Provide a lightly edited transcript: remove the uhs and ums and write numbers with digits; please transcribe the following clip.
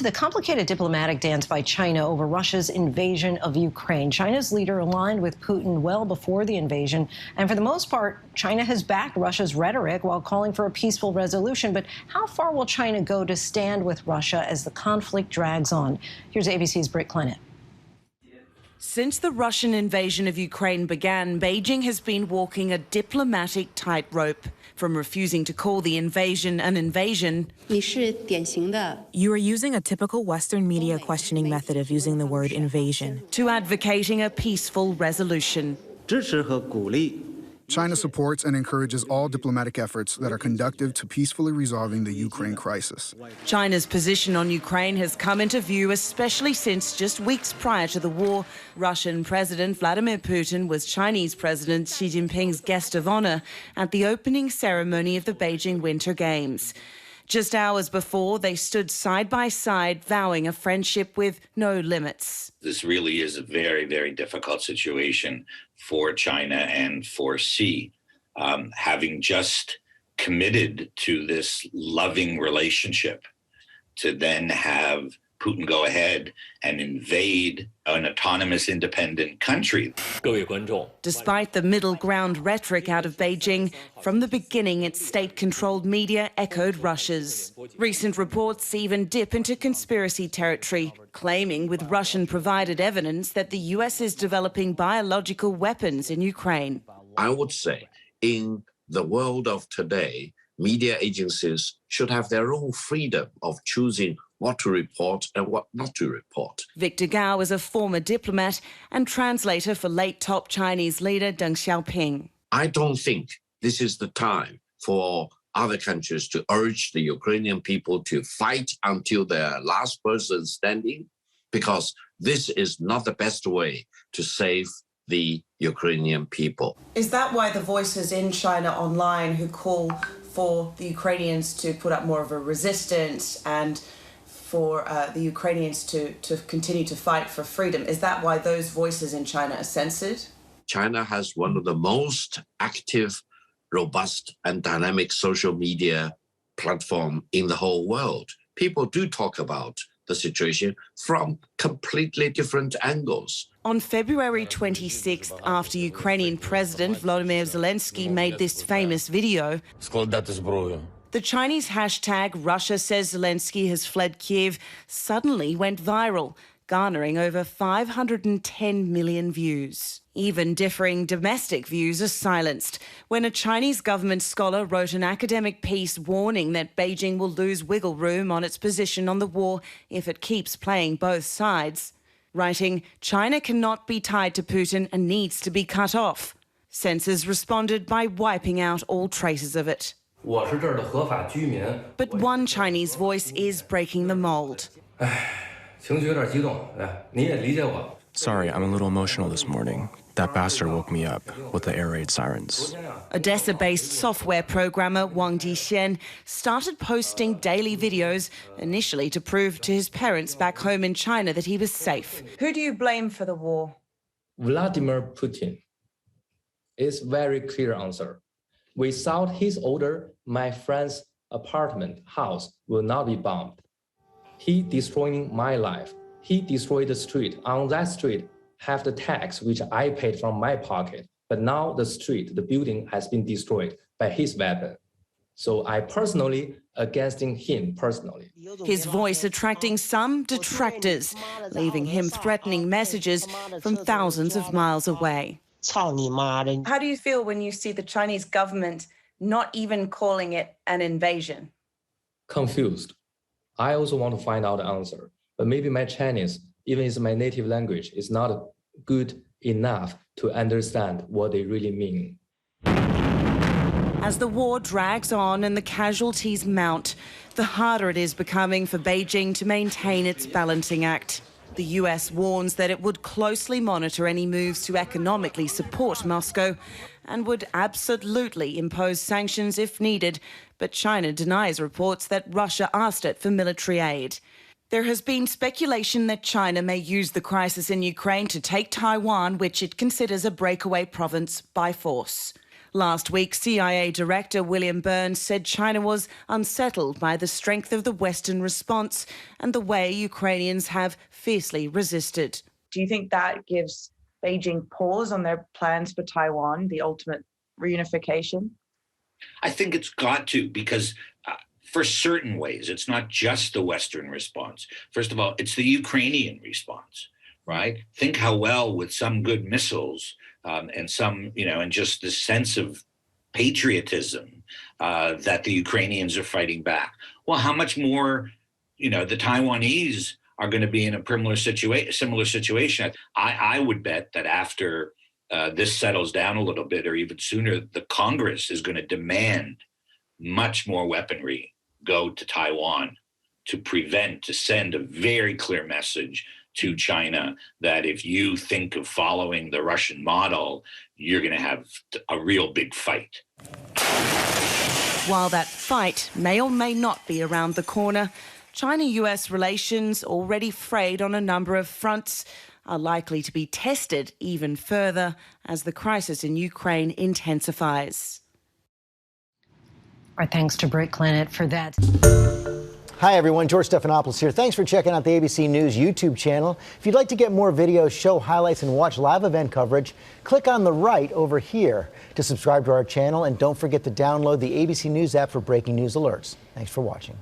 to the complicated diplomatic dance by China over Russia's invasion of Ukraine. China's leader aligned with Putin well before the invasion, and for the most part, China has backed Russia's rhetoric while calling for a peaceful resolution. But how far will China go to stand with Russia as the conflict drags on? Here's ABC's Britt Clennett. Since the Russian invasion of Ukraine began, Beijing has been walking a diplomatic tightrope. From refusing to call the invasion an invasion, you are using a typical Western media questioning method of using the word invasion, to advocating a peaceful resolution. China supports and encourages all diplomatic efforts that are conducive to peacefully resolving the Ukraine crisis. China's position on Ukraine has come into view, especially since just weeks prior to the war, Russian President Vladimir Putin was Chinese President Xi Jinping's guest of honor at the opening ceremony of the Beijing Winter Games. Just hours before, they stood side by side, vowing a friendship with no limits. This really is a very, very difficult situation for China and for Xi. Having just committed to this loving relationship, to then have Putin go ahead and invade an autonomous independent country. Despite the middle ground rhetoric out of Beijing, from the beginning its state-controlled media echoed Russia's. Recent reports even dip into conspiracy territory, claiming with Russian-provided evidence that the US is developing biological weapons in Ukraine. I would say in the world of today, media agencies should have their own freedom of choosing what to report and what not to report. Victor Gao is a former diplomat and translator for late top Chinese leader Deng Xiaoping. I don't think this is the time for other countries to urge the Ukrainian people to fight until their last person standing, because this is not the best way to save the Ukrainian people. Is that why the voices in China online who call for the Ukrainians to put up more of a resistance and for the Ukrainians to continue to fight for freedom, is that why those voices in China are censored? China has one of the most active, robust and dynamic social media platform in the whole world. People do talk about the situation from completely different angles. On February 26th, after Ukrainian President Volodymyr Zelensky made this famous video, the Chinese hashtag Russia says Zelensky has fled Kiev suddenly went viral, garnering over 510 million views. Even differing domestic views are silenced when a Chinese government scholar wrote an academic piece warning that Beijing will lose wiggle room on its position on the war if it keeps playing both sides. Writing, China cannot be tied to Putin and needs to be cut off. Censors responded by wiping out all traces of it. But one Chinese voice is breaking the mold. Sorry, I'm a little emotional this morning. That bastard woke me up with the air raid sirens. Odessa-based software programmer Wang Jixian started posting daily videos, initially to prove to his parents back home in China that he was safe. Who do you blame for the war? Vladimir Putin. It's very clear answer. Without his order, my friend's house will not be bombed. He destroying my life. He destroyed the street. On that street, have the tax which I paid from my pocket. But now the street, the building has been destroyed by his weapon. So I personally against him personally. His voice attracting some detractors, leaving him threatening messages from thousands of miles away. How do you feel when you see the Chinese government not even calling it an invasion? Confused. I also want to find out the answer. But maybe my Chinese, even if my native language, is not good enough to understand what they really mean. As the war drags on and the casualties mount, the harder it is becoming for Beijing to maintain its balancing act. The US warns that it would closely monitor any moves to economically support Moscow and would absolutely impose sanctions if needed, but China denies reports that Russia asked it for military aid. There has been speculation that China may use the crisis in Ukraine to take Taiwan, which it considers a breakaway province, by force. Last week, CIA Director William Burns said China was unsettled by the strength of the Western response and the way Ukrainians have fiercely resisted. Do you think that gives Beijing pause on their plans for Taiwan, the ultimate reunification? I think it's got to, because for certain ways, it's not just the Western response. First of all, it's the Ukrainian response, right? Think how well, with some good missiles and some, and just the sense of patriotism that the Ukrainians are fighting back. Well, how much more, the Taiwanese are going to be in a similar situation. I would bet that after this settles down a little bit, or even sooner, the Congress is going to demand much more weaponry go to Taiwan to send a very clear message to China that if you think of following the Russian model, you're going to have a real big fight. While that fight may or may not be around the corner, China-US relations, already frayed on a number of fronts, are likely to be tested even further as the crisis in Ukraine intensifies. Our thanks to Britt Clennett for that. Hi, everyone. George Stephanopoulos here. Thanks for checking out the ABC News YouTube channel. If you'd like to get more videos, show highlights, and watch live event coverage, click on the right over here to subscribe to our channel. And don't forget to download the ABC News app for breaking news alerts. Thanks for watching.